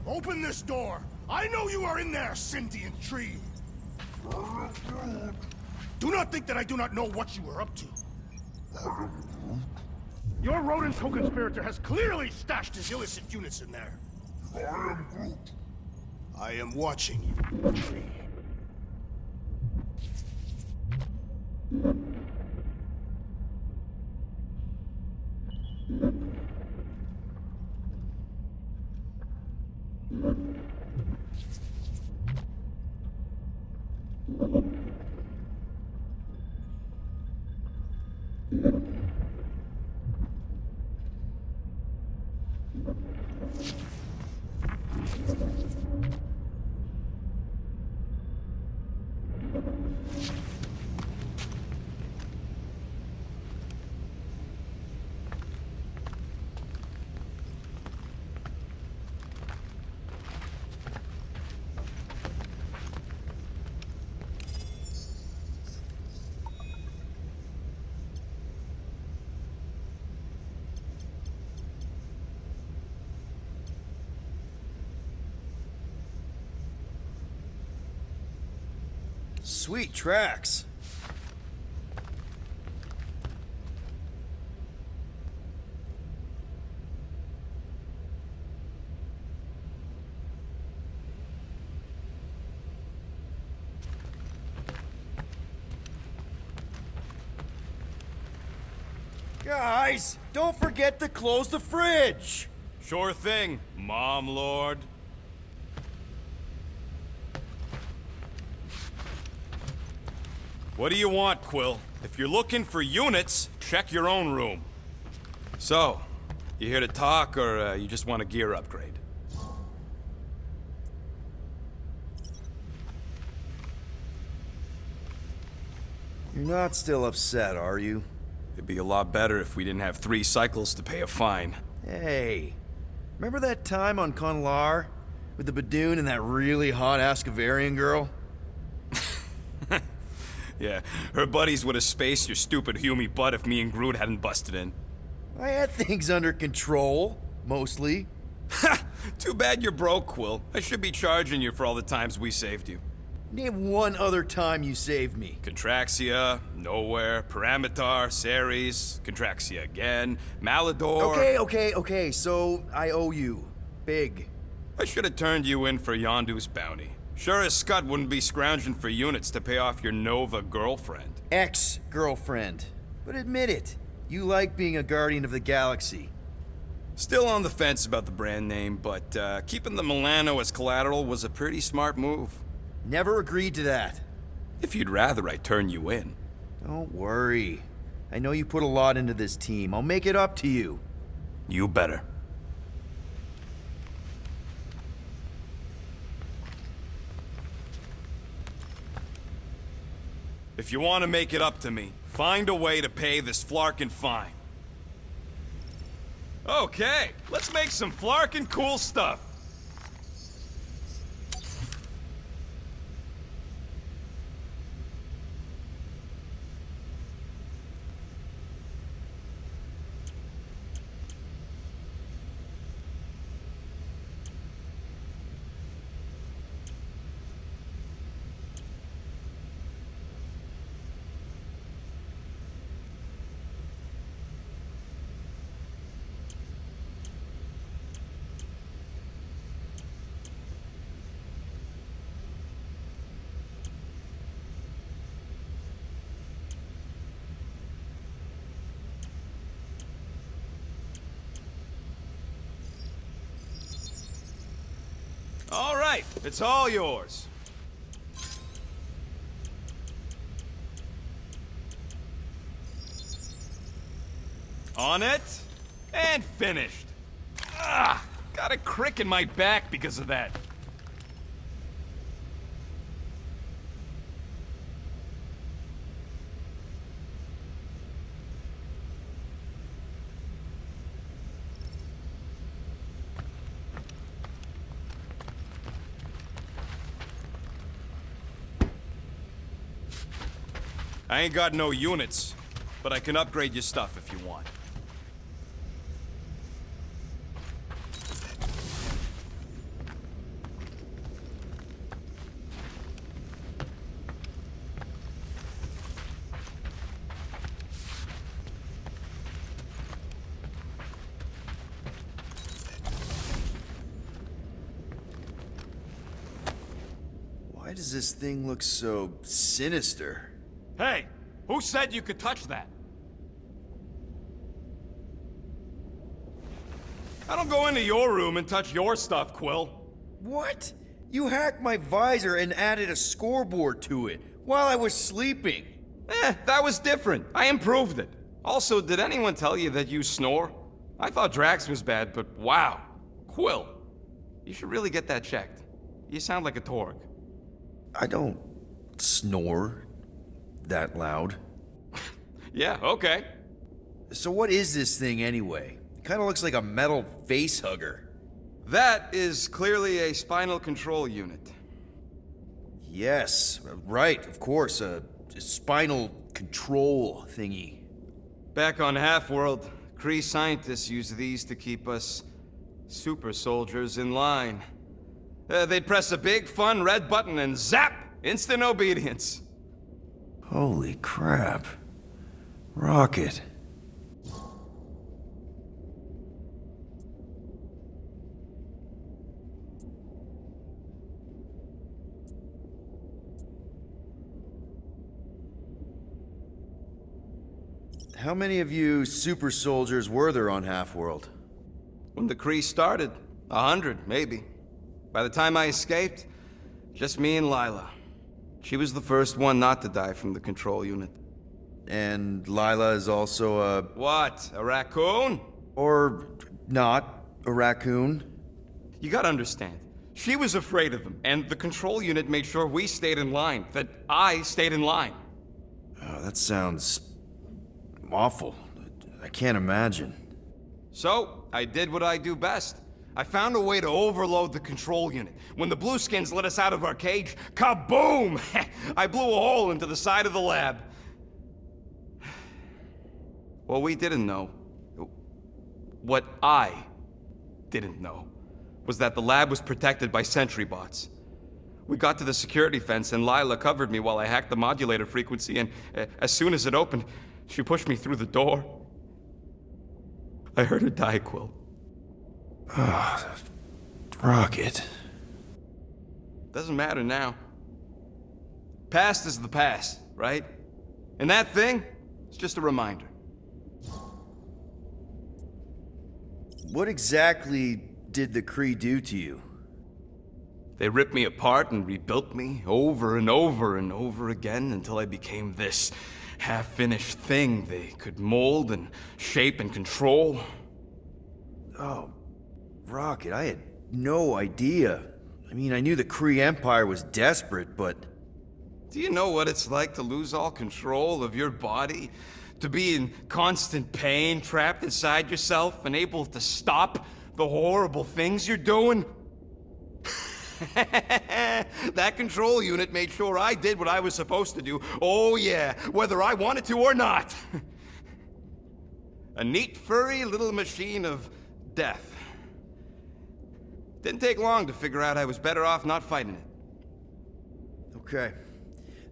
Open this door! I know you are in there, sentient tree! Do not think that I do not know what you are up to. Your rodent co-conspirator has clearly stashed his illicit units in there. I am watching you, tree. Sweet tracks. Guys, don't forget to close the fridge. Sure thing, Mom Lord. What do you want, Quill? If you're looking for units, check your own room. So, you here to talk, or you just want a gear upgrade? You're not still upset, are you? It'd be a lot better if we didn't have 3 cycles to pay a fine. Hey, remember that time on Conlar? With the Badoon and that really hot Ascavarian girl? Yeah, her buddies would have spaced your stupid Humy butt if me and Groot hadn't busted in. I had things under control, mostly. Ha! Too bad you're broke, Quill. I should be charging you for all the times we saved you. Name one other time you saved me. Contraxia, Nowhere, Paramitar, Ceres, Contraxia again, Malador... Okay, so I owe you. Big. I should have turned you in for Yondu's bounty. Sure as Scud wouldn't be scrounging for units to pay off your Nova girlfriend. Ex-girlfriend. But admit it, you like being a Guardian of the Galaxy. Still on the fence about the brand name, but keeping the Milano as collateral was a pretty smart move. Never agreed to that. If you'd rather I turn you in. Don't worry. I know you put a lot into this team. I'll make it up to you. You better. If you want to make it up to me, find a way to pay this Flarkin fine. Okay, let's make some Flarkin cool stuff. All right, it's all yours. On it, and finished. Ah, got a crick in my back because of that. I ain't got no units, but I can upgrade your stuff if you want. Why does this thing look so sinister? Hey, who said you could touch that? I don't go into your room and touch your stuff, Quill. What? You hacked my visor and added a scoreboard to it while I was sleeping. That was different. I improved it. Also, did anyone tell you that you snore? I thought Drax was bad, but wow. Quill, you should really get that checked. You sound like a Torg. I don't snore that loud. Yeah, okay. So what is this thing anyway? It kind of looks like a metal face hugger. That is clearly a spinal control unit. Yes, right, of course, a spinal control thingy. Back on Half-World, Kree scientists use these to keep us super soldiers in line. They'd press a big, fun red button and zap! Instant obedience. Holy crap. Rocket. How many of you super soldiers were there on Half-World? When the Kree started, 100, maybe. By the time I escaped, just me and Lila. She was the first one not to die from the control unit. And Lila is also a... What? A raccoon? Or not a raccoon? You gotta understand. She was afraid of him, and the control unit made sure we stayed in line, that I stayed in line. Oh, that sounds awful. I can't imagine. So, I did what I do best. I found a way to overload the control unit. When the Blueskins let us out of our cage, kaboom! I blew a hole into the side of the lab. What we didn't know, what I didn't know, was that the lab was protected by sentry bots. We got to the security fence and Lila covered me while I hacked the modulator frequency, and as soon as it opened, she pushed me through the door. I heard her die, Quill. Ah, Rocket. Doesn't matter now. Past is the past, right? And that thing, it's just a reminder. What exactly did the Kree do to you? They ripped me apart and rebuilt me over and over and over again until I became this half-finished thing they could mold and shape and control. Oh, Rocket, I had no idea. I mean, I knew the Kree Empire was desperate, but... Do you know what it's like to lose all control of your body? To be in constant pain, trapped inside yourself, unable to stop the horrible things you're doing? That control unit made sure I did what I was supposed to do. Oh yeah, whether I wanted to or not. A neat, furry little machine of death. Didn't take long to figure out I was better off not fighting it. Okay.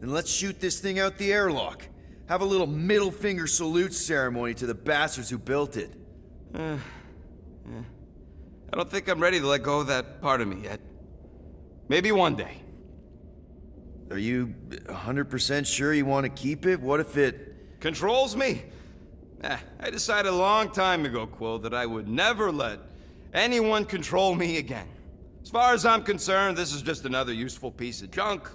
Then let's shoot this thing out the airlock. Have a little middle finger salute ceremony to the bastards who built it. I don't think I'm ready to let go of that part of me yet. Maybe one day. Are you 100% sure you want to keep it? What if it... Controls me? I decided a long time ago, Quill, that I would never let anyone control me again. As far as I'm concerned, this is just another useful piece of junk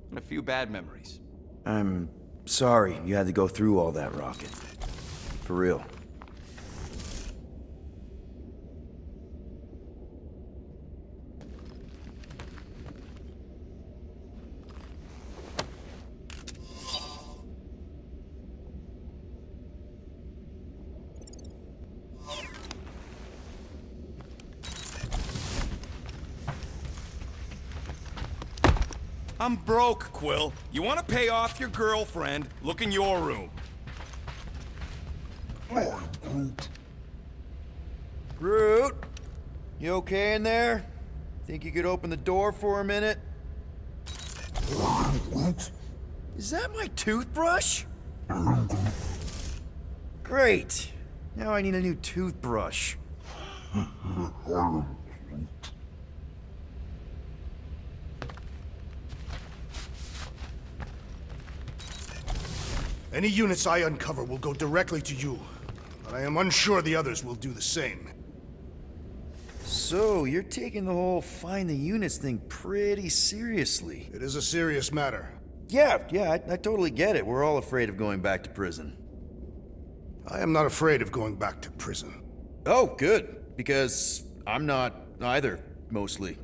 and a few bad memories. I'm sorry you had to go through all that, Rocket. For real. I'm broke, Quill. You want to pay off your girlfriend? Look in your room. Groot? You okay in there? Think you could open the door for a minute? Is that my toothbrush? Great. Now I need a new toothbrush. Any units I uncover will go directly to you, but I am unsure the others will do the same. So, you're taking the whole find the units thing pretty seriously. It is a serious matter. Yeah, I totally get it. We're all afraid of going back to prison. I am not afraid of going back to prison. Oh, good. Because I'm not either, mostly.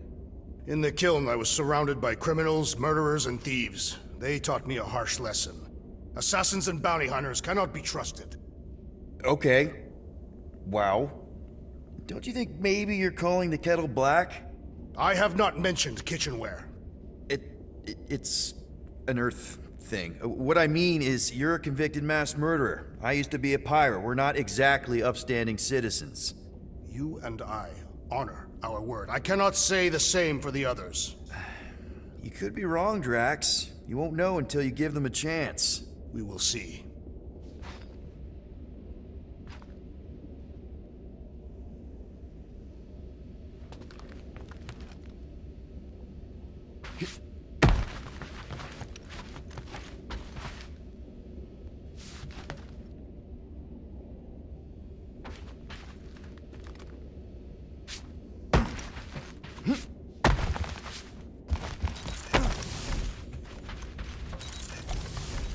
In the kiln, I was surrounded by criminals, murderers, and thieves. They taught me a harsh lesson. Assassins and bounty hunters cannot be trusted. Okay. Wow. Don't you think maybe you're calling the kettle black? I have not mentioned kitchenware. It's an Earth thing. What I mean is, you're a convicted mass murderer. I used to be a pirate. We're not exactly upstanding citizens. You and I honor our word. I cannot say the same for the others. You could be wrong, Drax. You won't know until you give them a chance. We will see.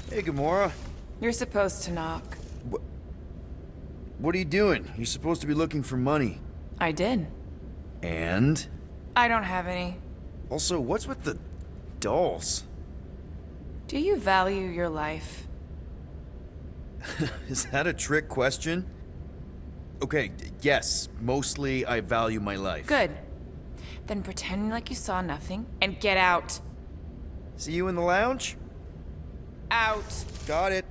Hey, Gamora. You're supposed to knock. What are you doing? You're supposed to be looking for money. I did. And? I don't have any. Also, what's with the dolls? Do you value your life? Is that a trick question? Okay, yes, mostly I value my life. Good. Then pretend like you saw nothing and get out. See you in the lounge? Out. Got it.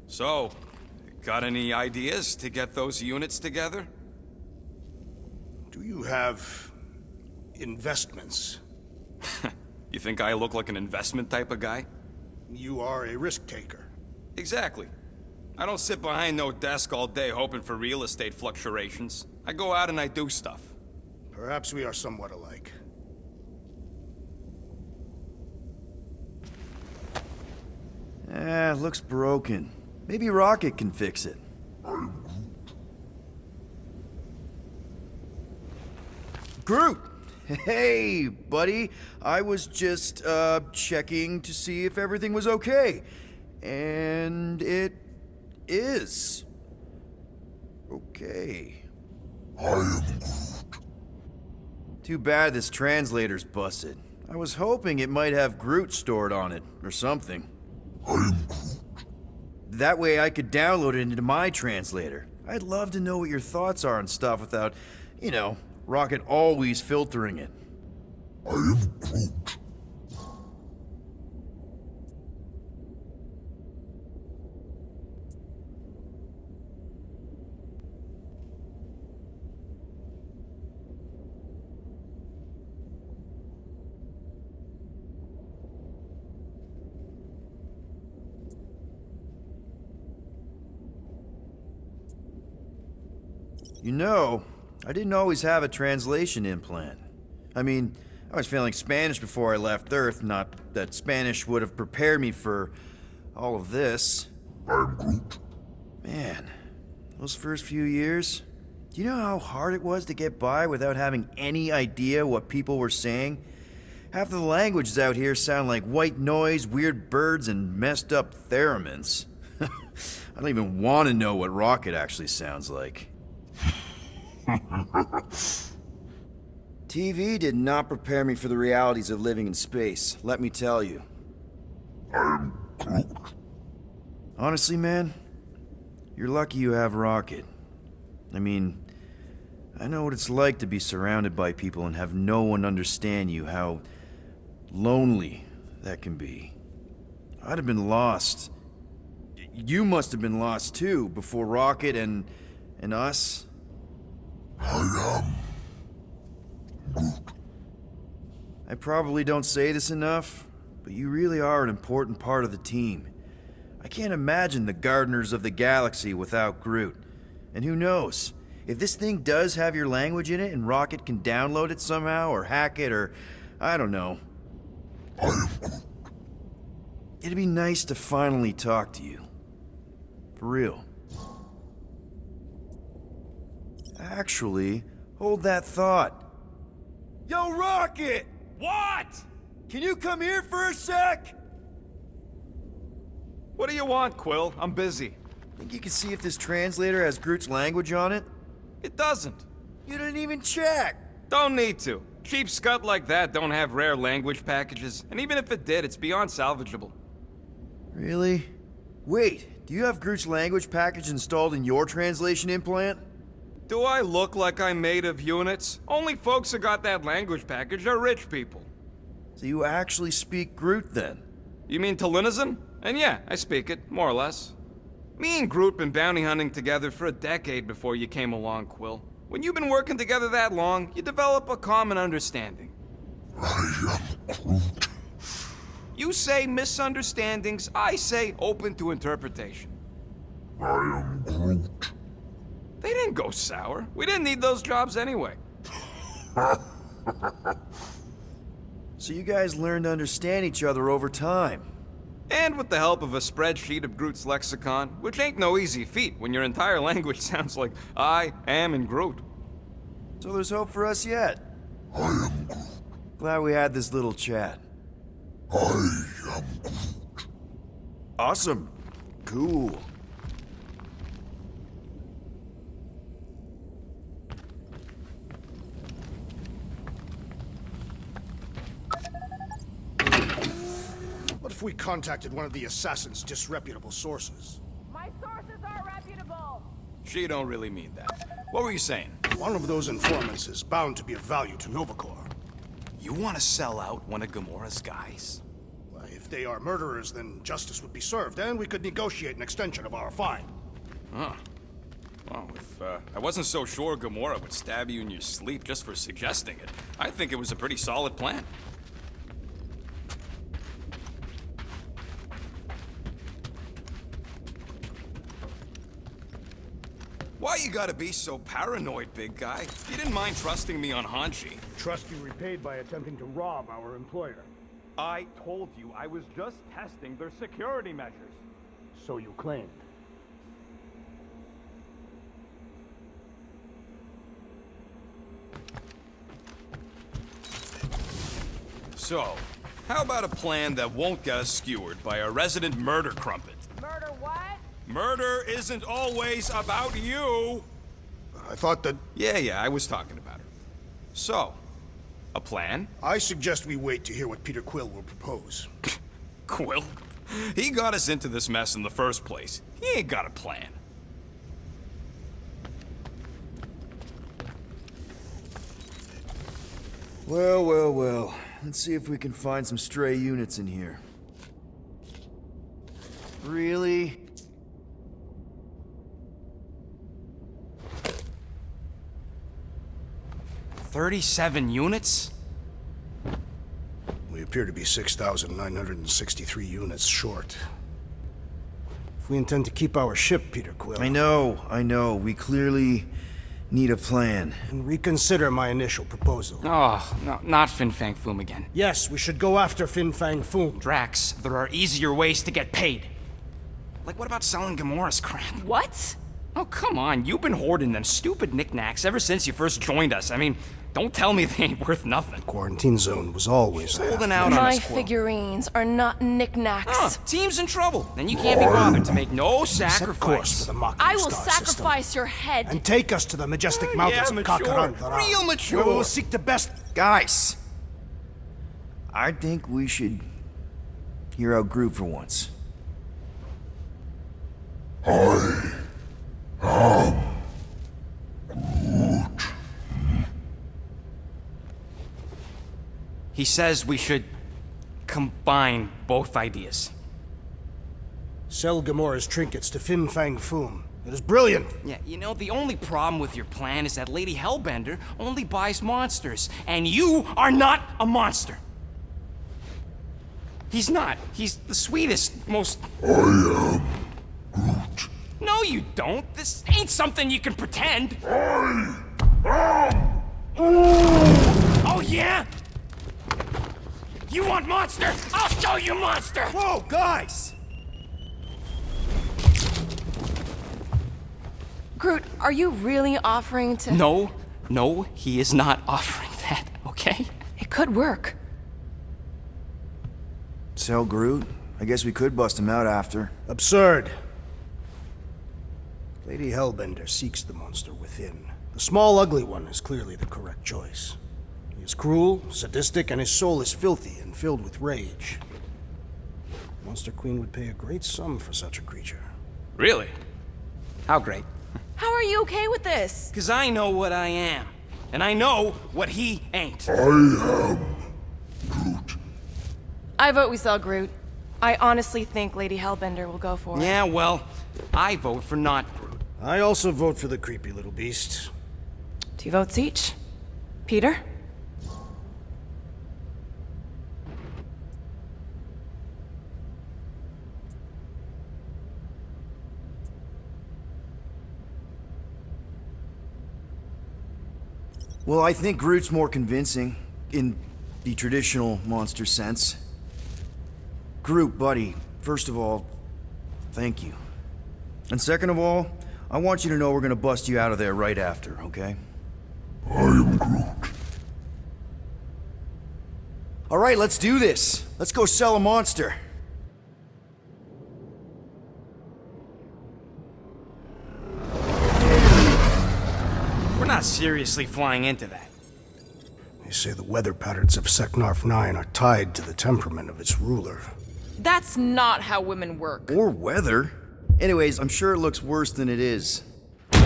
So, got any ideas to get those units together? Do you have investments? You think I look like an investment type of guy? You are a risk taker. Exactly. I don't sit behind no desk all day hoping for real estate fluctuations. I go out and I do stuff. Perhaps we are somewhat alike. Looks broken. Maybe Rocket can fix it. Groot! Hey, buddy. I was just, checking to see if everything was okay. And it is. Okay. I am Groot. Too bad this translator's busted. I was hoping it might have Groot stored on it, or something. I am Groot. That way I could download it into my translator. I'd love to know what your thoughts are on stuff without, Rocket always filtering it. I am Groot. I didn't always have a translation implant. I mean, I was feeling Spanish before I left Earth, not that Spanish would have prepared me for all of this. I am Groot. Man, those first few years, do you know how hard it was to get by without having any idea what people were saying? Half of the languages out here sound like white noise, weird birds, and messed up theremins. I don't even want to know what Rocket actually sounds like. TV did not prepare me for the realities of living in space, let me tell you. I am Groot. Honestly, man, you're lucky you have Rocket. I mean, I know what it's like to be surrounded by people and have no one understand you, how lonely that can be. I'd have been lost. You must have been lost too, before Rocket and us. I am Groot. I probably don't say this enough, but you really are an important part of the team. I can't imagine the Gardeners of the Galaxy without Groot. And who knows? If this thing does have your language in it and Rocket can download it somehow or hack it or I don't know. I am Groot. It'd be nice to finally talk to you. For real. Actually, hold that thought. Yo, Rocket! What? Can you come here for a sec? What do you want, Quill? I'm busy. Think you can see if this translator has Groot's language on it? It doesn't. You didn't even check! Don't need to. Cheap scut like that don't have rare language packages, and even if it did, it's beyond salvageable. Really? Wait, do you have Groot's language package installed in your translation implant? Do I look like I'm made of units? Only folks who got that language package are rich people. So you actually speak Groot then? You mean Talinisan? And yeah, I speak it, more or less. Me and Groot been bounty hunting together for a decade before you came along, Quill. When you've been working together that long, you develop a common understanding. I am Groot. You say misunderstandings, I say open to interpretation. I am Groot. They didn't go sour. We didn't need those jobs anyway. So you guys learned to understand each other over time. And with the help of a spreadsheet of Groot's lexicon, which ain't no easy feat when your entire language sounds like I am in Groot. So there's hope for us yet. I am Groot. Glad we had this little chat. I am Groot. Awesome. Cool. What if we contacted one of the assassin's disreputable sources? My sources are reputable. She don't really mean that. What were you saying? One of those informants is bound to be of value to Novacore. You want to sell out one of Gamora's guys? Why, if they are murderers, then justice would be served, and we could negotiate an extension of our fine. Huh. Well, if I wasn't so sure Gamora would stab you in your sleep just for suggesting it, I think it was a pretty solid plan. Why you gotta be so paranoid, big guy? You didn't mind trusting me on Hanshi. Trust you repaid by attempting to rob our employer. I told you I was just testing their security measures. So you claimed. So, how about a plan that won't get us skewered by a resident murder crumpet? Murder what? Murder isn't always about you! I thought that... Yeah, I was talking about her. So, a plan? I suggest we wait to hear what Peter Quill will propose. Quill? He got us into this mess in the first place. He ain't got a plan. Well. Let's see if we can find some stray units in here. Really? $37 units? We appear to be 6,963 units short. If we intend to keep our ship, Peter Quill... I know. We clearly need a plan. And reconsider my initial proposal. Oh, no, not Fin Fang Foom again. Yes, we should go after Fin Fang Foom. Drax, there are easier ways to get paid. Like, what about selling Gamora's crap? What? Oh, come on, you've been hoarding them stupid knickknacks ever since you first joined us. I mean, don't tell me they ain't worth nothing. Quarantine zone was always there. Holding out on My us, Quill. figurines are not knickknacks. Huh, team's in trouble, and you can't be bothered to make no Set course for sacrifice. the Mocking I will Star sacrifice system, your head. and take us to the majestic mountains Yeah, of mature. Kakarandara. Real mature. Where we will seek the best... Guys! I think we should hear out Groot for once. He says we should combine both ideas. Sell Gamora's trinkets to Fin Fang Foom. It is brilliant. Yeah, you know, the only problem with your plan is that Lady Hellbender only buys monsters, and you are not a monster. He's not. He's the sweetest, most... I am Groot. No, you don't. This ain't something you can pretend. Oh, yeah? You want monster? I'll show you monster! Whoa, guys! Groot, are you really offering to... No, he is not offering that, okay? It could work. So, Groot, I guess we could bust him out after. Absurd. Lady Hellbender seeks the monster within. The small, ugly one is clearly the correct choice. He is cruel, sadistic, and his soul is filthy and filled with rage. Monster Queen would pay a great sum for such a creature. Really? How great? How are you okay with this? Because I know what I am. And I know what he ain't. I am Groot. I vote we sell Groot. I honestly think Lady Hellbender will go for it. Yeah, well, I vote for not Groot. I also vote for the creepy little beast. 2 votes each. Peter? Well, I think Groot's more convincing, in the traditional monster sense. Groot, buddy, first of all, thank you. And second of all, I want you to know we're gonna bust you out of there right after, okay? I am Groot. Alright, let's do this. Let's go sell a monster. We're not seriously flying into that. They say the weather patterns of Seknarf 9 are tied to the temperament of its ruler. That's not how women work. Or weather. Anyways, I'm sure it looks worse than it is. There!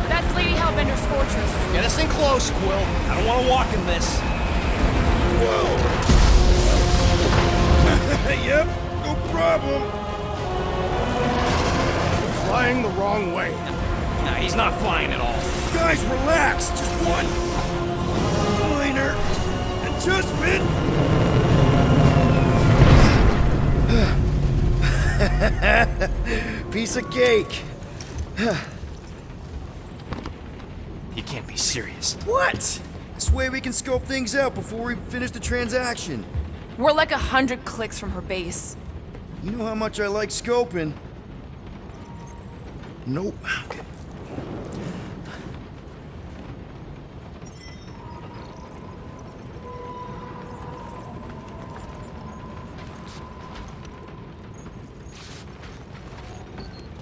That's Lady Hellbender's fortress. Get us in close, Quill. I don't want to walk in this. Yep, no problem. Flying the wrong way. Nah, he's not flying at all. Guys, relax. Just one minor adjustment. Piece of cake. You can't be serious. What? This way we can scope things out before we finish the transaction. We're like 100 clicks from her base. You know how much I like scoping. Nope. Okay.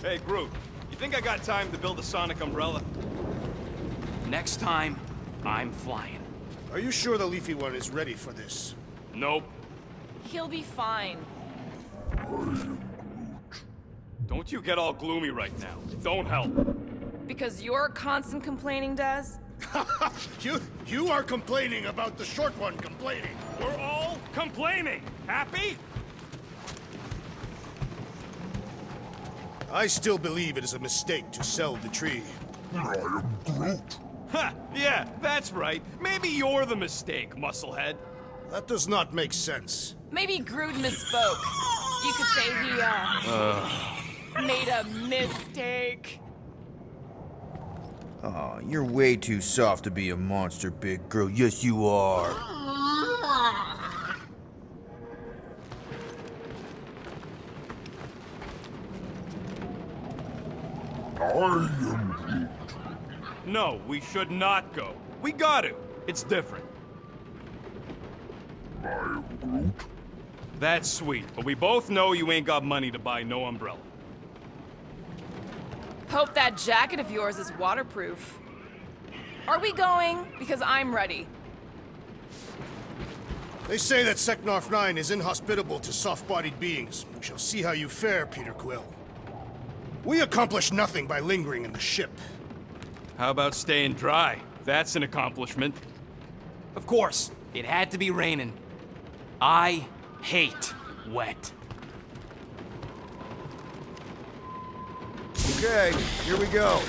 Hey, Groot, you think I got time to build a sonic umbrella? Next time, I'm flying. Are you sure the Leafy One is ready for this? Nope. He'll be fine. Don't you get all gloomy right now. It don't help. Because your constant complaining does? You are complaining about the short one complaining. We're all complaining. Happy? I still believe it is a mistake to sell the tree. I am Groot. Ha! Yeah, that's right. Maybe you're the mistake, musclehead. That does not make sense. Maybe Groot misspoke. You could say he, made a mistake. Aw, you're way too soft to be a monster, big girl. Yes, you are. I am Groot. No, we should not go. We got to. It's different. I am Groot. That's sweet, but we both know you ain't got money to buy no umbrella. Hope that jacket of yours is waterproof. Are we going? Because I'm ready. They say that Seknarf 9 is inhospitable to soft-bodied beings. We shall see how you fare, Peter Quill. We accomplish nothing by lingering in the ship. How about staying dry? That's an accomplishment. Of course, it had to be raining. I hate wet. Okay, here we go.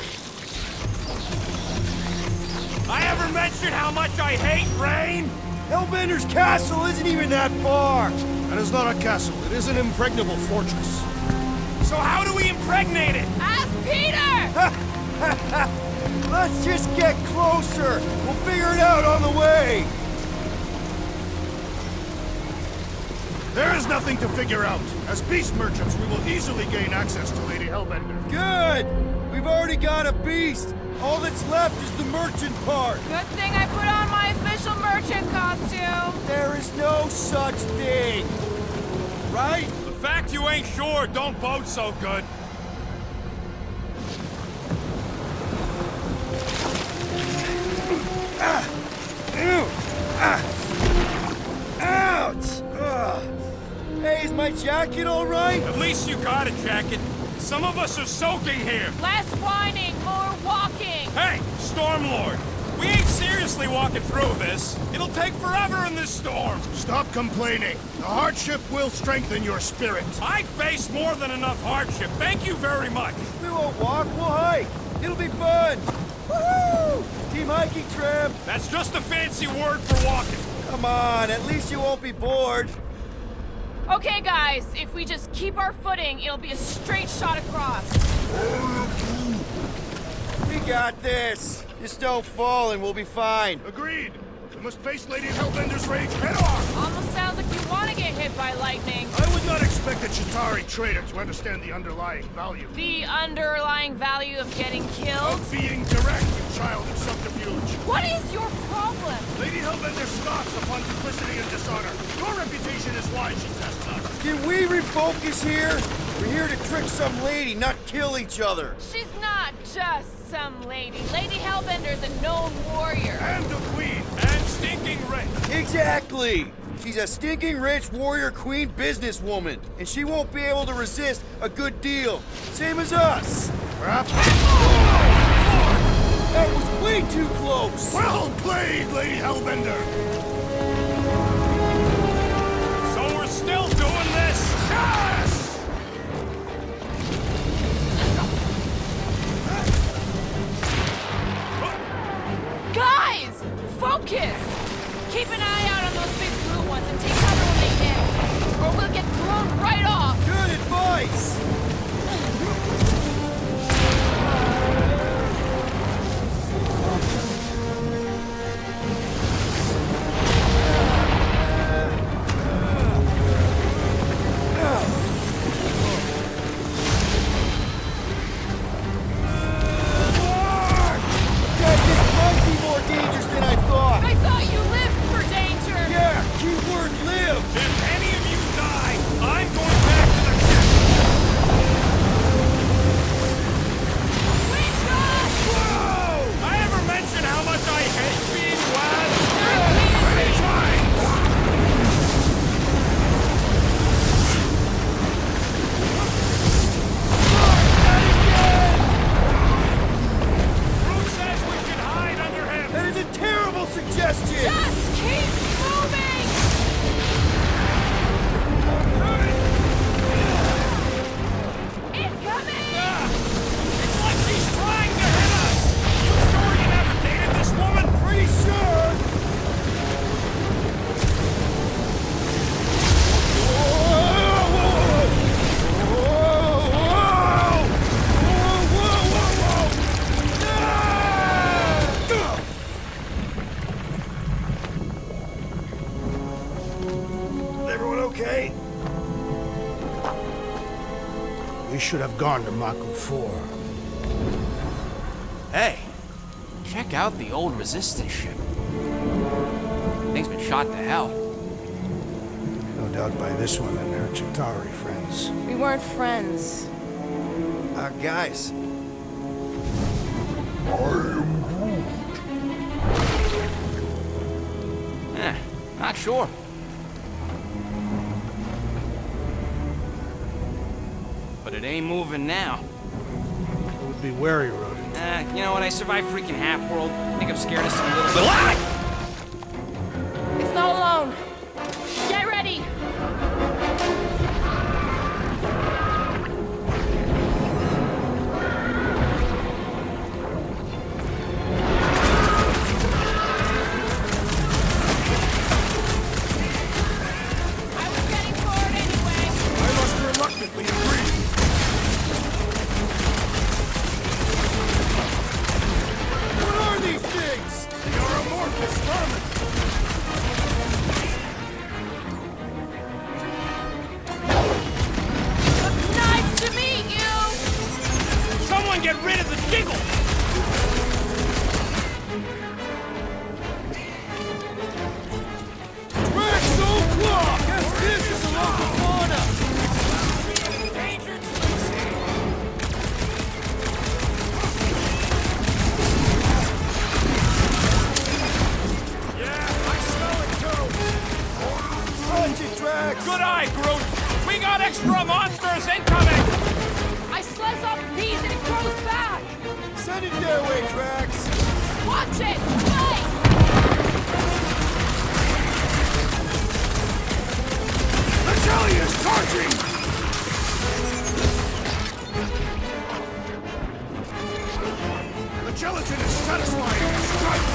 I ever mention how much I hate rain? Hellbender's castle isn't even that far! That is not a castle. It is an impregnable fortress. So how do we impregnate it? Ask Peter! Let's just get closer! We'll figure it out on the way! There is nothing to figure out. As beast merchants, we will easily gain access to Lady Hellbender. Good! We've already got a beast! All that's left is the merchant part! Good thing I put on my official merchant costume. There is no such thing! Right? The fact you ain't sure don't bode so good. Ouch! Ugh. Hey, is my jacket all right? At least you got a jacket. Some of us are soaking here. Less whining, more walking. Hey, Stormlord! We ain't seriously walking through this. It'll take forever in this storm. Stop complaining. The hardship will strengthen your spirit. I faced more than enough hardship. Thank you very much. We won't walk, we'll hike! It'll be fun! Woohoo! Team hiking trip! That's just a fancy word for walking. Come on, at least you won't be bored. Okay, guys, if we just keep our footing, it'll be a straight shot across. We got this! Just don't fall and we'll be fine. Agreed. We must face Lady Hellbender's rage head on. Almost sounds like you want to get hit by lightning. I would not expect a Chitauri trader to understand the underlying value The underlying value of getting killed? of being direct, you child of subterfuge. What is your problem? Lady Hellbender scoffs upon duplicity and dishonor. Your reputation is why she tests us. Can we refocus here? We're here to trick some lady, not kill each other. She's not just some lady. Lady Hellbender's a known warrior. And the queen. And stinking rich. Exactly! She's a stinking rich warrior queen businesswoman, and she won't be able to resist a good deal. Same as us. Perhaps. That was way too close! Well played, Lady Hellbender. So we're still doing this? Yes! Guys! Focus! Keep an eye out on those big blue ones and take cover when they hit. Or we'll get thrown right off. Good advice! That this might be more dangerous than I thought! I thought you lived for danger. Yeah, keyword live! If any of you die, I'm going back to the ship. Wait, Josh! Whoa! I ever mention how much I hate being wet? Brute says we should hide under him. That is a terrible suggestion! Just keep moving! Incoming! It's like she's trying to hit us. You sure you never dated this woman? Pretty sure! Everyone okay? We should have gone to Maku 4. Hey, check out the old resistance ship. Thing's been shot to hell. No doubt by this one and her Chitauri friends. We weren't friends. Guys, Not sure. But it ain't moving now. I would be wary, Rodent. You know what? I survived freaking Half-World. I think I'm scared of some little... Ah! It's not alone. Get ready! Drax! Good eye, Groot! We got extra monsters incoming! I slice off a piece and it grows back! Send it their way, Drax! Watch it! Slice! The jelly is charging! The gelatin is satisfying its strike!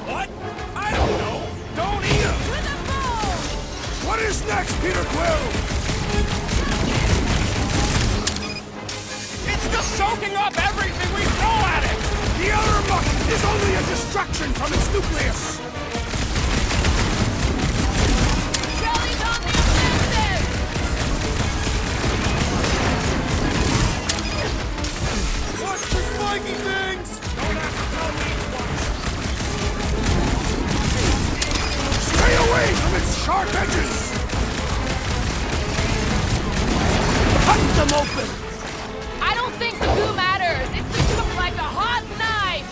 What? I don't know! Don't eat them! To the moon! What is next, Peter Quill? It's just soaking up everything we throw at it! The outer muck is only a distraction from its nucleus! Jelly's on the offensive! Watch the spiky things! Don't have to tell me once. Stay away from its sharp edges! Cut them open! I don't think the goo matters. It's the soup like a hot knife.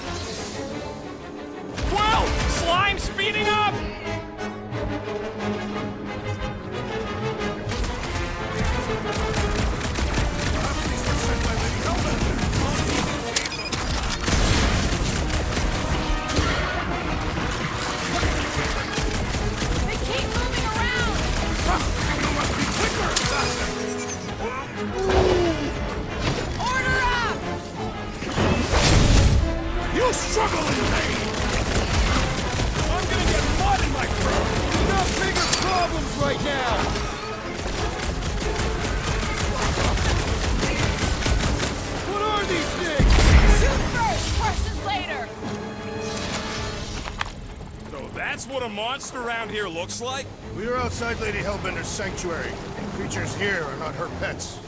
Quill! Slime speeding up! They keep moving around. Order up. You struggle in vain! I'm gonna get mud in my throat! We got bigger problems right now! What are these things? Shoot first, questions later. So that's what a monster around here looks like? We are outside Lady Hellbender's sanctuary. Creatures here are not her pets.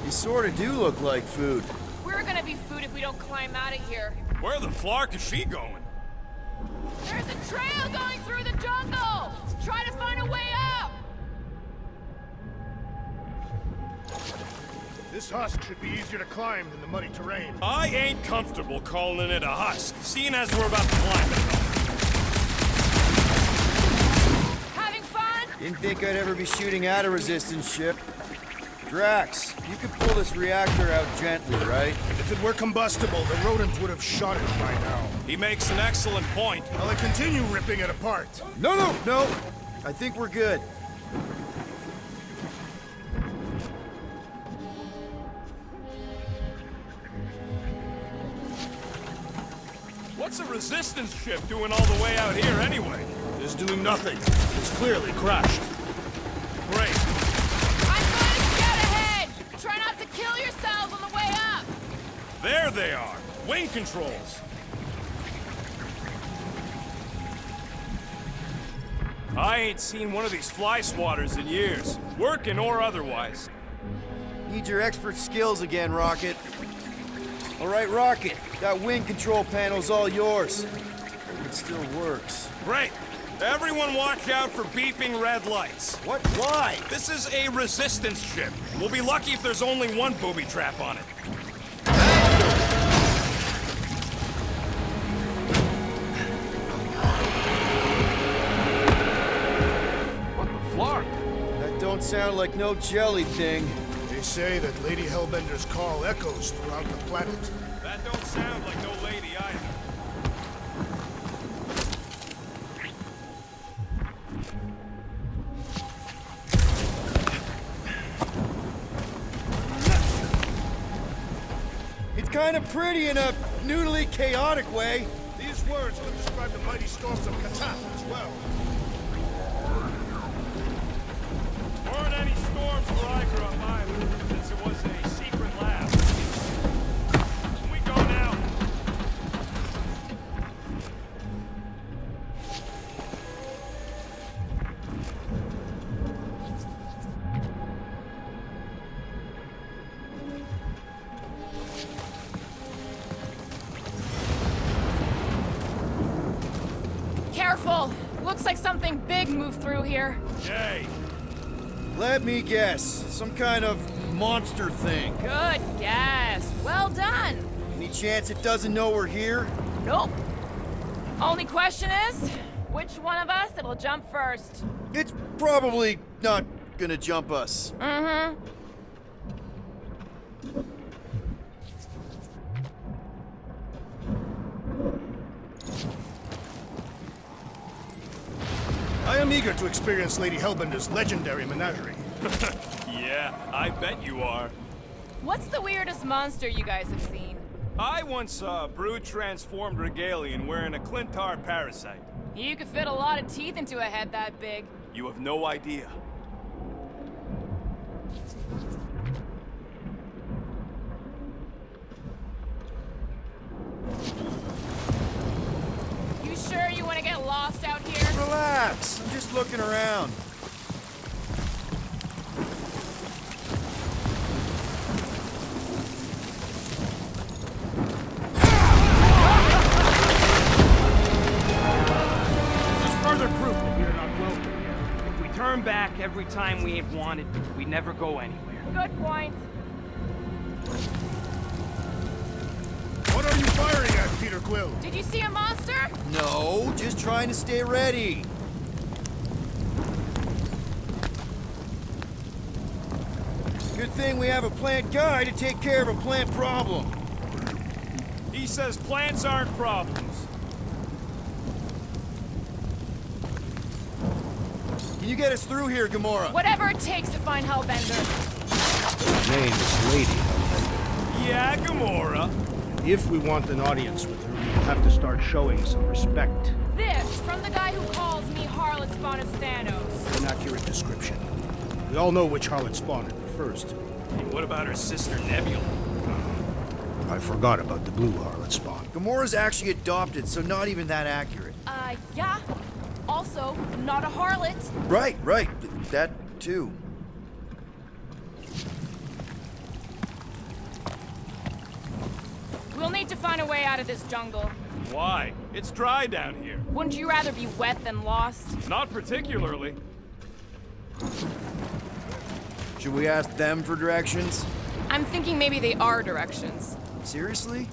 These sorta do look like food. We're gonna be food if we don't climb out of here. Where the flark is she going? There's a trail going through the jungle. Try to find a way up. This husk should be easier to climb than the muddy terrain. I ain't comfortable calling it a husk, seeing as we're about to climb it. Having fun? Didn't think I'd ever be shooting at a resistance ship. Drax, you could pull this reactor out gently, right? If it were combustible, the rodent would have shot it by now. He makes an excellent point. I'll continue ripping it apart. No! I think we're good. What's a resistance ship doing all the way out here anyway? It's doing nothing. It's clearly crashed. Great. I'm going to scout ahead. Try not to kill yourselves on the way up. There they are. Wing controls. I ain't seen one of these fly swatters in years, working or otherwise. Need your expert skills again, Rocket. All right, Rocket, that wing control panel's all yours. It still works. Great. Everyone watch out for beeping red lights. What? Why? This is a resistance ship. We'll be lucky if there's only one booby trap on it. What the flark? That don't sound like no jelly thing. They say that Lady Hellbender's call echoes throughout the planet. That don't sound like no lady either. It's kind of pretty in a noodly, chaotic way. These words could describe the mighty storms of Catan as well. Weren't any storms where I grew up either, since it was a secret lab. Can we go now? Careful. Looks like something big moved through here. Yay. Let me guess. Some kind of monster thing. Good guess. Well done. Any chance it doesn't know we're here? Nope. Only question is, which one of us it'll jump first? It's probably not gonna jump us. Mm-hmm. I am eager to experience Lady Hellbender's legendary menagerie. Yeah, I bet you are. What's the weirdest monster you guys have seen? I once saw a brood transformed Regalian wearing a Clintar parasite. You could fit a lot of teeth into a head that big. You have no idea. You sure you want to get lost out here? Relax, I'm just looking around. Just further proof that we're not welcome here. If we turn back every time we ain't wanted, we never go anywhere. Good point. What are you firing at, Peter Quill? Did you see a monster? No, just trying to stay ready. Good thing we have a plant guy to take care of a plant problem. He says plants aren't problems. Can you get us through here, Gamora? Whatever it takes to find Hellbender. Her name is Lady Hellbender. Yeah, Gamora. If we want an audience with her, we'll have to start showing some respect. This from the guy who calls me Harlot Spawn of Thanos. An accurate description. We all know which harlot spawn it refers to. Hey, what about her sister Nebula? I forgot about the blue harlot spawn. Gamora's actually adopted, so not even that accurate. Yeah. Also, not a harlot. Right. That too. We'll need to find a way out of this jungle. Why? It's dry down here. Wouldn't you rather be wet than lost? Not particularly. Should we ask them for directions? I'm thinking maybe they are directions. Seriously?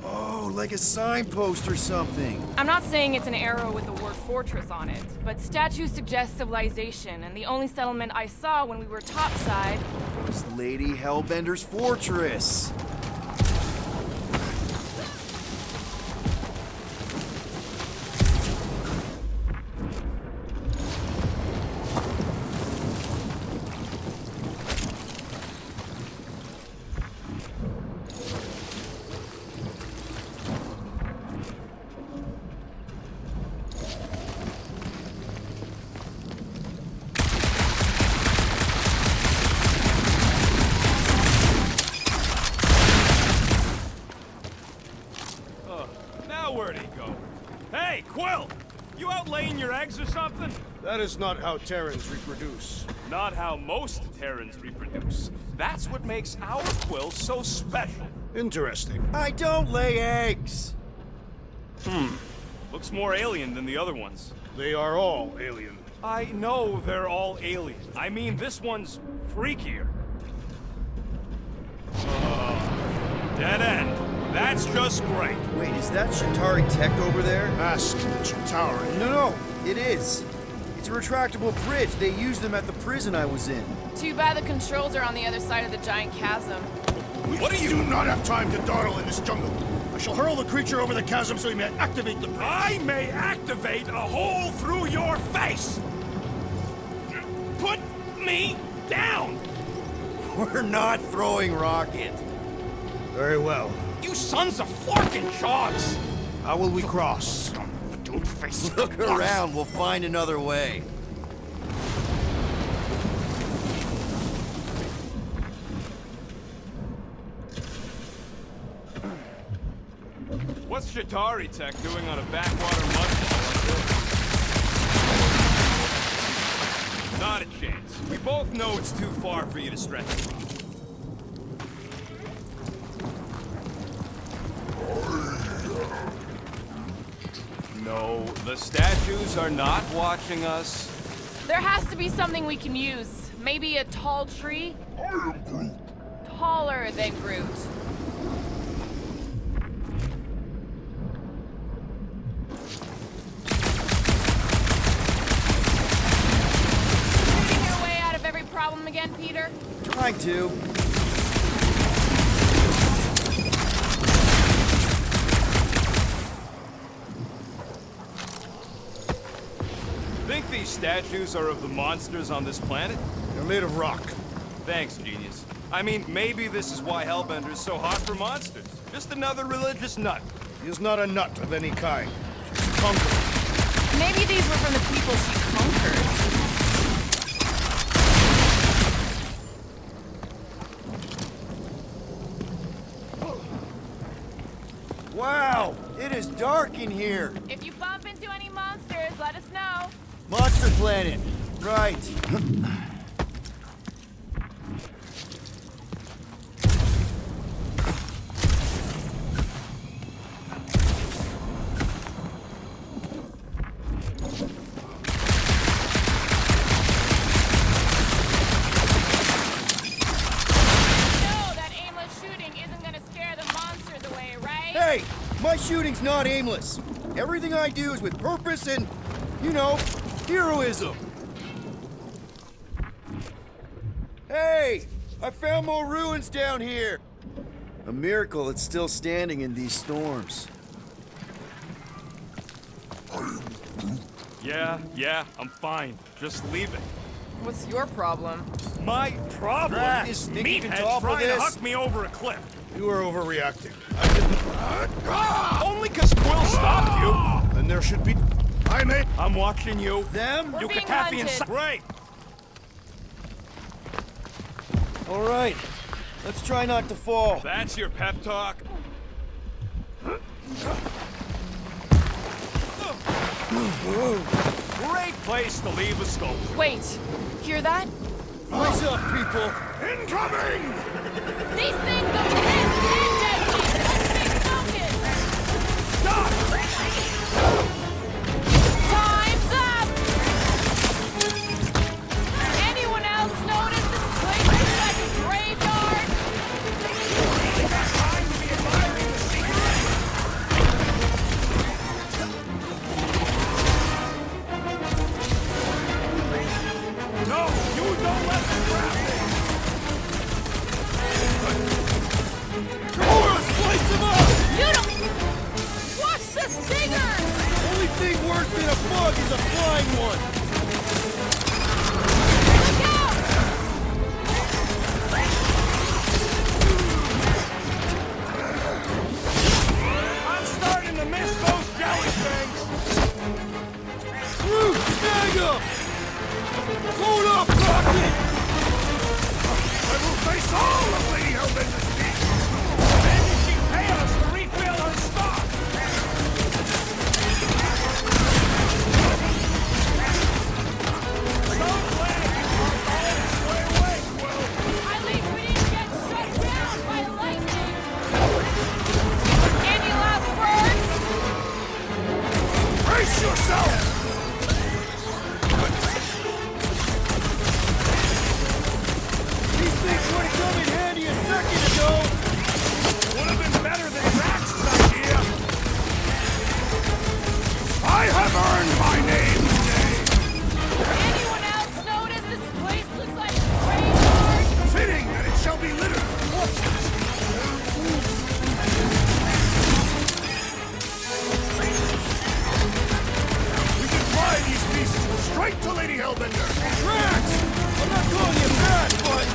Oh, like a signpost or something. I'm not saying it's an arrow with the word fortress on it, but statues suggest civilization, and the only settlement I saw when we were topside. It's Lady Hellbender's fortress. Now where'd he go? Hey, Quill! You out laying your eggs or something? That is not how Terrans reproduce. Not how most Terrans reproduce. That's what makes our Quill so special. Interesting. I don't lay eggs. Looks more alien than the other ones. They are all alien. I know they're all alien. I mean, this one's freakier. Dead end. That's just great. Wait, is that Shatari tech over there? Ask the Chitauri. No, it is. It's a retractable bridge. They used them at the prison I was in. Too bad the controls are on the other side of the giant chasm. What do you do not have time to dawdle in this jungle? I shall hurl the creature over the chasm so he may activate the bridge. I may activate a hole through your face! Put me down! We're not throwing rocket. Very well. You sons of forking shots! How will we cross? Look around, we'll find another way. What's Shatari Tech doing on a backwater mudfall like this? Not a chance. We both know it's too far for you to stretch across. No, the statues are not watching us. There has to be something we can use. Maybe a tall tree? I am Groot. Taller than Groot. too? Think these statues are of the monsters on this planet? They're made of rock. Thanks, genius. I mean, maybe this is why Hellbender is so hot for monsters. Just another religious nut. He is not a nut of any kind. She's a conqueror. Maybe these were from the people she conquered. Wow, it is dark in here. If you bump into any monsters, let us know. Monster Planet. Right. Hey, my shooting's not aimless. Everything I do is with purpose and, you know, heroism. Hey, I found more ruins down here. A miracle it's still standing in these storms. Yeah, I'm fine. Just leave it. What's your problem? My problem Crack. is Think you can meatheads topple trying to this? huck me over a cliff. You are overreacting. Only 'cause Quill stopped you. Then there should be... I'm watching you. Them? You being can have the hunted. inside. Great. All right, let's try not to fall. That's your pep talk. Great place to leave a sculpture. Wait, hear that? What's up, people? Incoming! These things are pissed and deadly! Let's stay focused! Stop! Time's up! Anyone else notice this place looks like a graveyard? No, you don't let them grab me! Slice him up! You don't... Watch the stingers! Only thing worse than a bug is a flying one. Look out! I'm starting to miss those jelly things! Groot, snag him! Load up, Rocket! I will face all of Lady Hellbender's feet! Maybe she'd pay us to refill her stock! Don't let it way away, Quill! At least we didn't get shut down by lightning! Any last words? Brace yourself! These things would have come in handy a second ago. Would have been better than Drax's idea! I have earned my name today! Anyone else notice this place looks like a graveyard? Fitting that it shall be littered with corpses! We can fly these pieces straight to Lady Hellbender! Drax! I'm not calling you bad, but...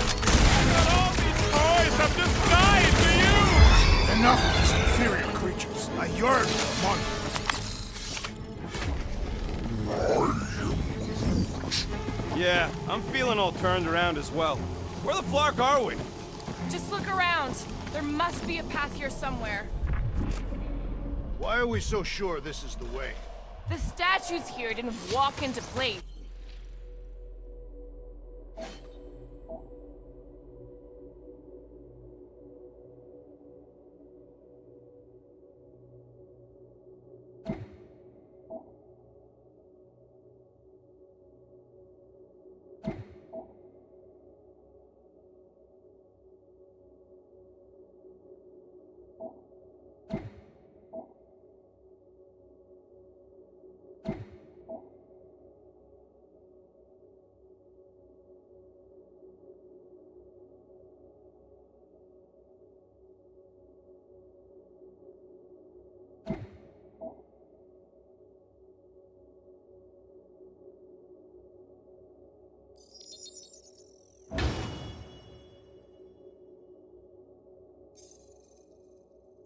Got all these toys, I'm just dying for you! Enough of these inferior creatures. I yearn for one. Yeah, I'm feeling all turned around as well. Where the flark are we? Just look around. There must be a path here somewhere. Why are we so sure this is the way? The statues here didn't walk into place.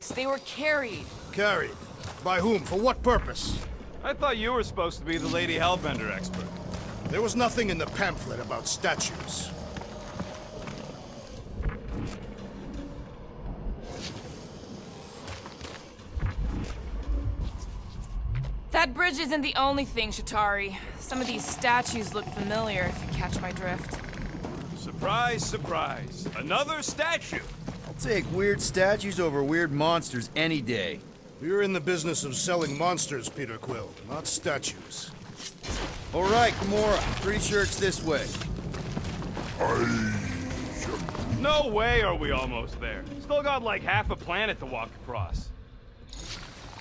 They were carried. Carried. By whom? For what purpose? I thought you were supposed to be the Lady Hellbender expert. There was nothing in the pamphlet about statues. That bridge isn't the only thing, Shatari. Some of these statues look familiar, if you catch my drift. Surprise, surprise. Another statue. I'll take weird statues over weird monsters any day. We're in the business of selling monsters, Peter Quill, not statues. All right, Gamora. Pretty sure it's this way. No way are we almost there. Still got like half a planet to walk across.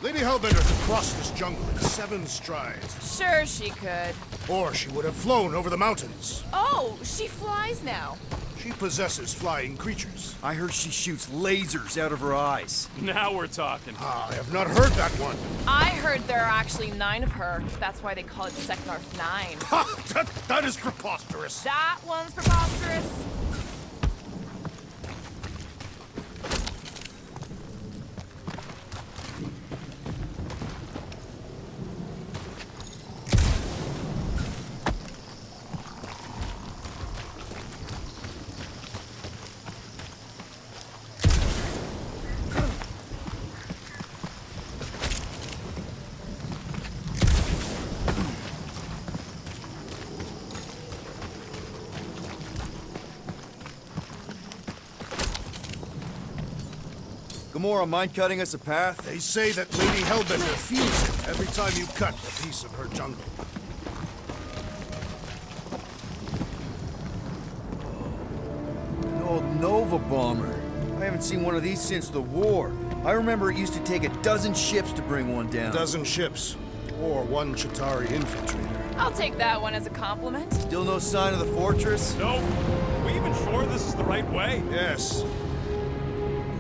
Lady Hellbender could cross this jungle in 7 strides. Sure she could. Or she would have flown over the mountains. Oh, she flies now. She possesses flying creatures. I heard she shoots lasers out of her eyes. Now we're talking. I have not heard that one. I heard there are actually 9 of her. That's why they call it Secnarf 9. Ha! That is preposterous. That one's preposterous. Gamora, mind cutting us a path? They say that Lady Hellbender feels it every time you cut a piece of her jungle. An old Nova bomber. I haven't seen one of these since the war. I remember it used to take a dozen ships to bring one down. A dozen ships. Or 1 Chitauri infiltrator. I'll take that one as a compliment. Still no sign of the fortress? Nope. We even sure this is the right way? Yes.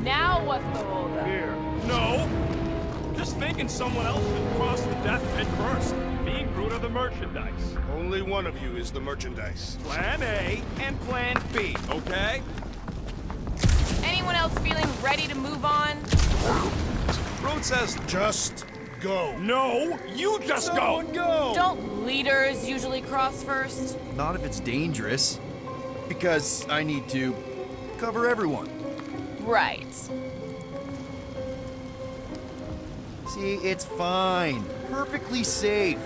Now what's the holdup? Here. No. Just thinking someone else should cross the death pit first. Me and Groot are the merchandise. Only one of you is the merchandise. Plan A and Plan B, okay? Anyone else feeling ready to move on? Groot says, Just go. no, you just go. Go! Don't leaders usually cross first? Not if it's dangerous. Because I need to cover everyone. Right. See, it's fine. Perfectly safe.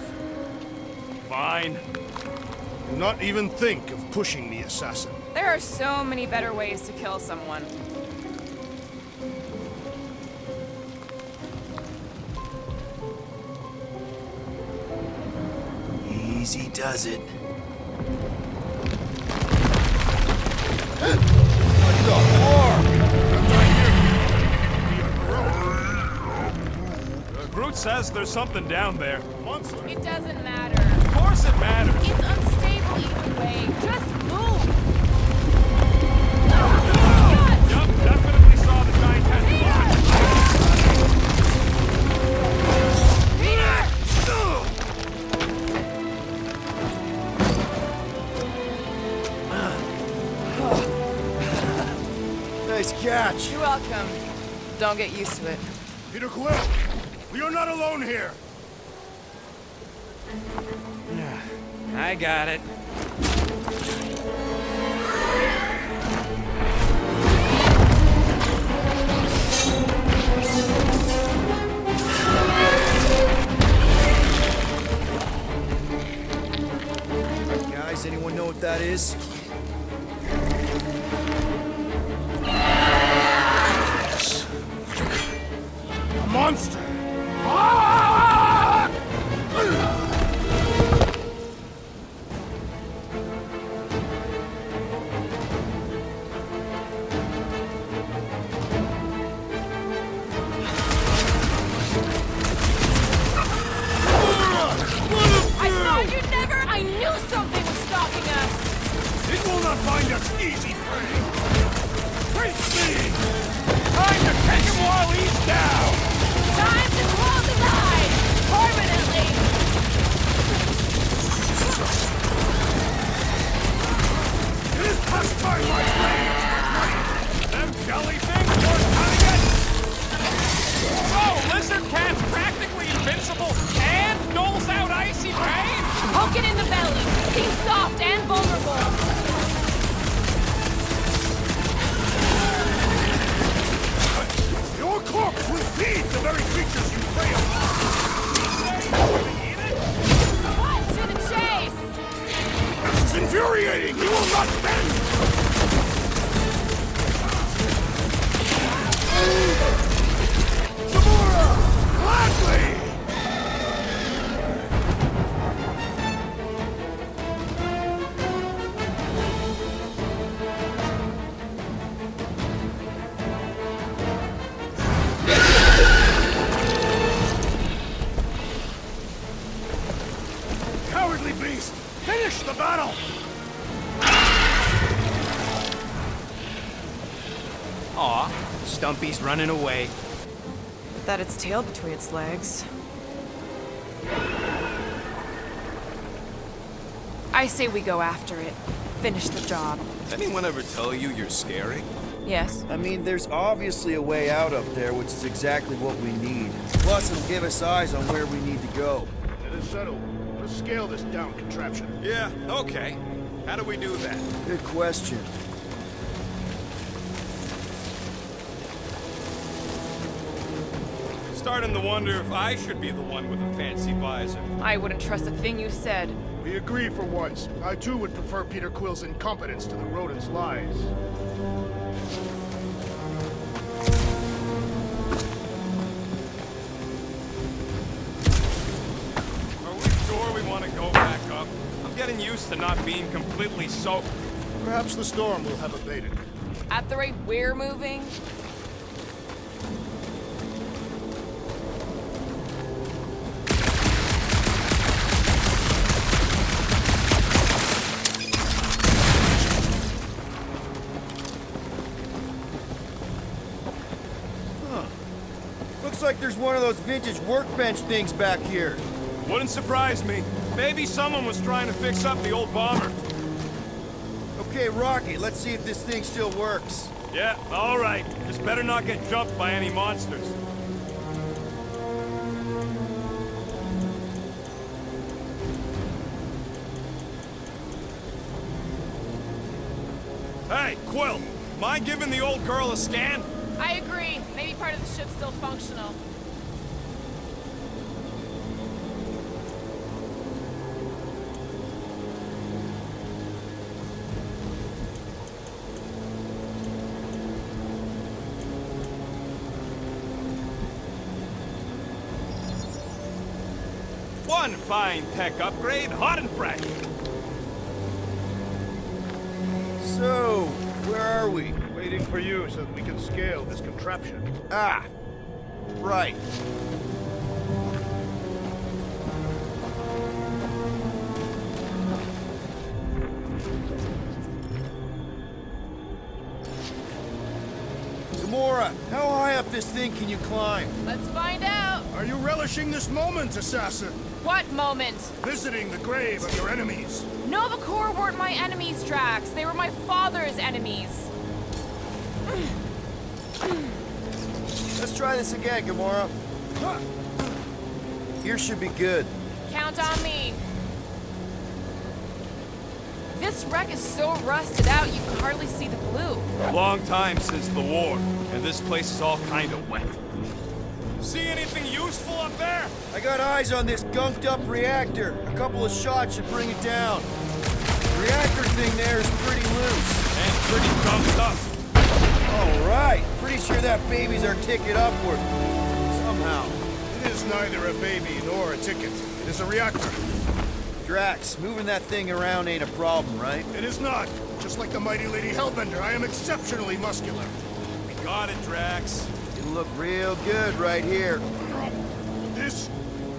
Fine. Do not even think of pushing the assassin. There are so many better ways to kill someone. Easy does it. Groot says there's something down there. It doesn't matter. Of course it matters. It's unstable either way. Just move! Yup, definitely saw the giant tentacle. Nice catch. You're welcome. Don't get used to it. Peter Quill, we are not alone here. I got it. Guys, anyone know what that is? A monster. I thought you'd never! I knew something was stalking us! It will not find us easy prey. Preach me! Time to take him while he's down! Time to close his eyes! Permanently! It is past time, my friends. Them jelly things worth cutting it! corpse will feed the very creatures you prey upon! What? To the chase! This is infuriating! You will not bend! Gamora! Gladly! Cowardly beast! Finish the battle! Aw, Stumpy's running away. That its tail between its legs. I say we go after it. Finish the job. Anyone ever tell you you're scary? Yes. I mean, there's obviously a way out up there, which is exactly what we need. Plus, it'll give us eyes on where we need to go. It is settled. Let's scale this down contraption. Yeah, okay. How do we do that? Good question. Starting to wonder if I should be the one with a fancy visor. I wouldn't trust a thing you said. We agree for once. I too would prefer Peter Quill's incompetence to the rodent's lies. Are we sure we want to go back up? I'm getting used to not being completely soaked. Perhaps the storm will have abated. At the rate we're moving, Looks like there's one of those vintage workbench things back here. Wouldn't surprise me. Maybe someone was trying to fix up the old bomber. Okay, Rocky, let's see if this thing still works. Yeah, all right. Just better not get jumped by any monsters. Hey, Quill! Mind giving the old girl a scan? I agree. Maybe part of the ship's still functional. One fine tech upgrade, hot and fresh. So, where are we? Waiting for you so that we can scale this contraption. Ah, right. Gamora, how high up this thing can you climb? Let's find out. Are you relishing this moment, assassin? What moment? Visiting the grave of your enemies. Nova Corps weren't my enemies, Drax. They were my father's enemies. Let's try this again, Gamora. Here should be good. Count on me. This wreck is so rusted out you can hardly see the blue. Long time since the war, and this place is all kind of wet. See anything useful up there? I got eyes on this gunked up reactor. A couple of shots should bring it down. The reactor thing there is pretty loose. And pretty gunked up. All right. Pretty sure that baby's our ticket upward. Somehow. It is neither a baby nor a ticket. It is a reactor. Drax, moving that thing around ain't a problem, right? It is not. Just like the mighty Lady Hellbender, I am exceptionally muscular. We got it, Drax. It'll look real good right here. This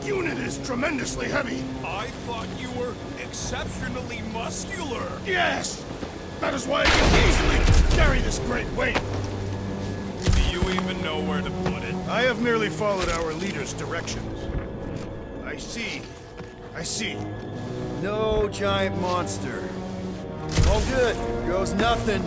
unit is tremendously heavy. I thought you were exceptionally muscular. Yes! That is why I can easily carry this great weight. Do you even know where to put it? I have merely followed our leader's directions. I see. I see. No giant monster. All good. Here goes nothing.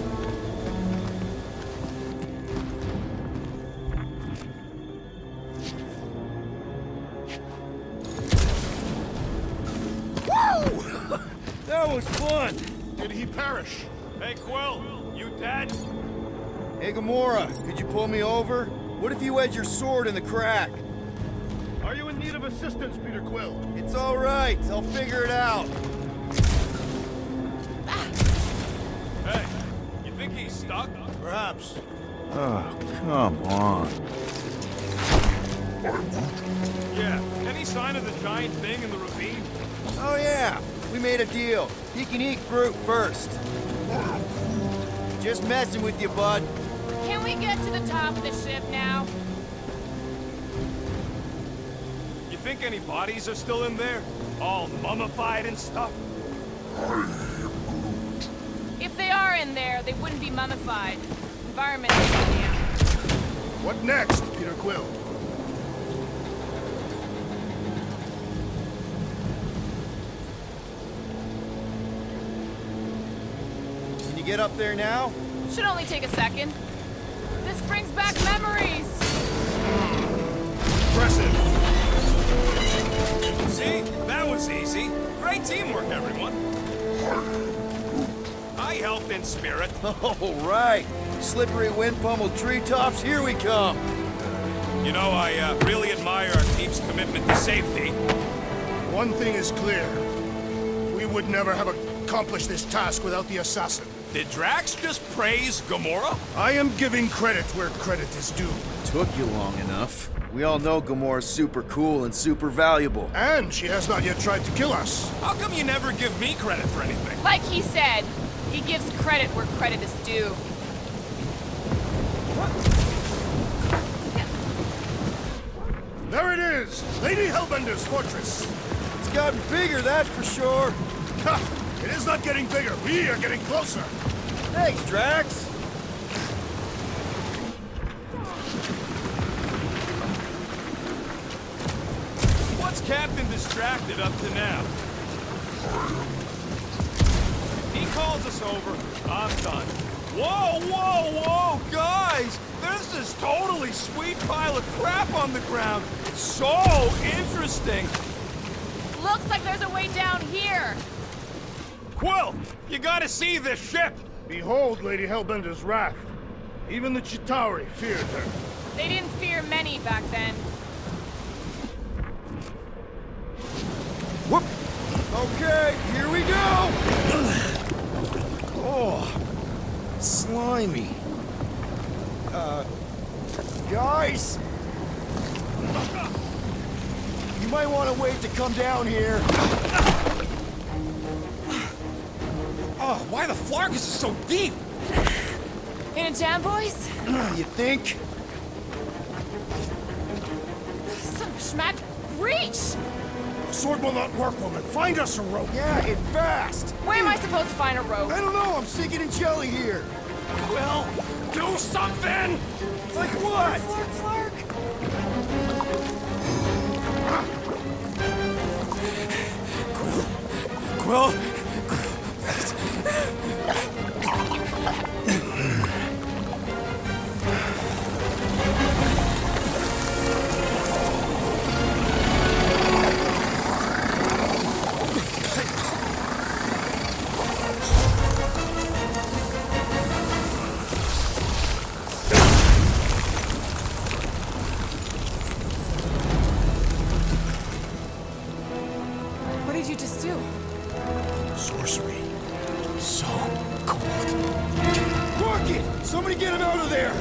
Woo! That was fun. Did he perish? Hey, Quill, you dead? Hey, Gamora, could you pull me over? What if you wedge your sword in the crack? Are you in need of assistance, Peter Quill? It's all right. I'll figure it out. Hey, you think he's stuck? Perhaps. Oh, come on. Yeah. Any sign of the giant thing in the ravine? Oh, yeah. We made a deal. He can eat fruit first. Just messing with you, bud. Can we get to the top of the ship now? You think any bodies are still in there? All mummified and stuff? If they are in there, they wouldn't be mummified. Environment is down. What next, Peter Quill? Can you get up there now? Should only take a second. This brings back memories. Impressive. See? That was easy. Great teamwork, everyone. I helped in spirit. All right. Slippery wind-pummeled treetops, here we come. You know, I really admire our team's commitment to safety. One thing is clear. We would never have accomplished this task without the assassin. Did Drax just praise Gamora? I am giving credit where credit is due. Took you long enough. We all know Gamora's super cool and super valuable. And she has not yet tried to kill us. How come you never give me credit for anything? Like he said, he gives credit where credit is due. There it is! Lady Hellbender's fortress! It's gotten bigger, that's for sure. Ha! It is not getting bigger. We are getting closer. Thanks, Drax. What's Captain Distracted up to now? He calls us over. I'm done. Whoa, whoa, whoa, guys! There's this totally sweet pile of crap on the ground. It's so interesting. Looks like there's a way down here. Quill, you gotta see this ship. Behold Lady Hellbender's wrath. Even the Chitauri feared her. They didn't fear many back then. Whoop. Okay, here we go. Oh, slimy. Guys, you might want to wait to come down here. Oh, why the Flargus is so deep? In a jam, boys? You think? Son of a schmack, reach! Sword will not work, woman. Find us a rope. Yeah, and fast. Where am I supposed to find a rope? I don't know, I'm sinking in jelly here. Quill, do something! Like what? Flark, Flark. Quill? What did you just do? Sorcery. So cold. Rocket! Somebody get him out of there!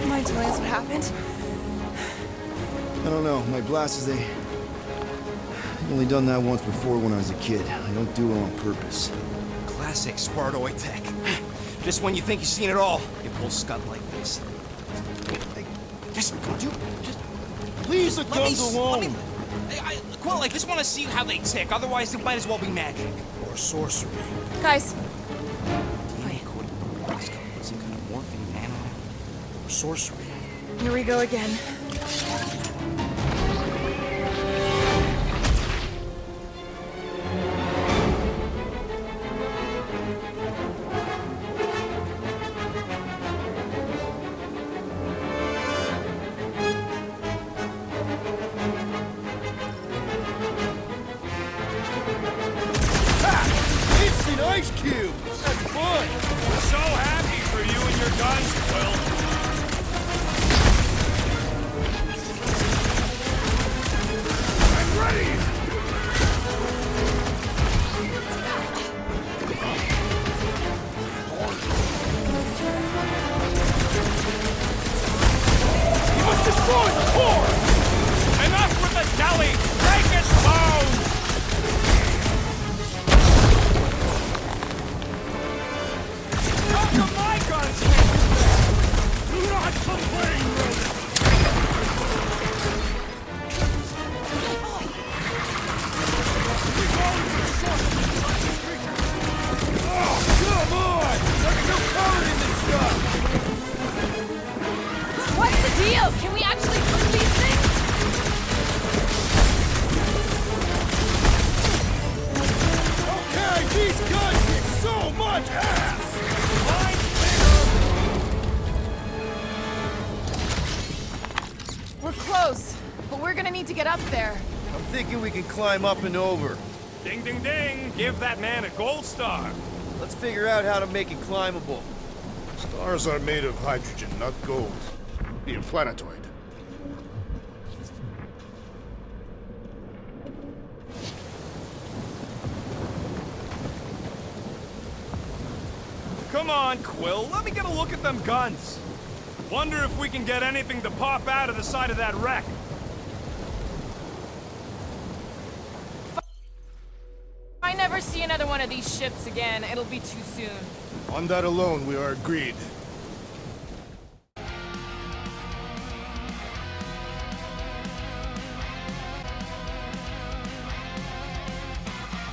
Mind telling us what happened? I don't know. My glasses, I've only done that once before when I was a kid. I don't do it on purpose. Classic Spartoid tech. Just when you think you've seen it all, you pull scud like this. Just, Could you just leave the guns alone? Quill, I just want to see how they tick. Otherwise, it might as well be magic. Or sorcery. Guys, DNA coding. Some kind of morphine animal. Or sorcery. here we go again. ice cube! That's fun! We're so happy for you and your guns, Quill. I'm ready! You must destroy the core! Enough with the deli! Break its bones! How come my guns can't do that? Do not complain, rodent! We call it a short creature! Oh, come on! Look at you covered in this stuff! What's the deal? Can we actually move these things? Okay, these guns kick so much ass! We're close, but we're gonna need to get up there. I'm thinking we can climb up and over. Ding, ding, ding! Give that man a gold star! Let's figure out how to make it climbable. Stars are made of hydrogen, not gold. Be a planetoid. Come on, Quill, let me get a look at them guns. Wonder if we can get anything to pop out of the side of that wreck. If I never see another one of these ships again, it'll be too soon. On that alone, we are agreed.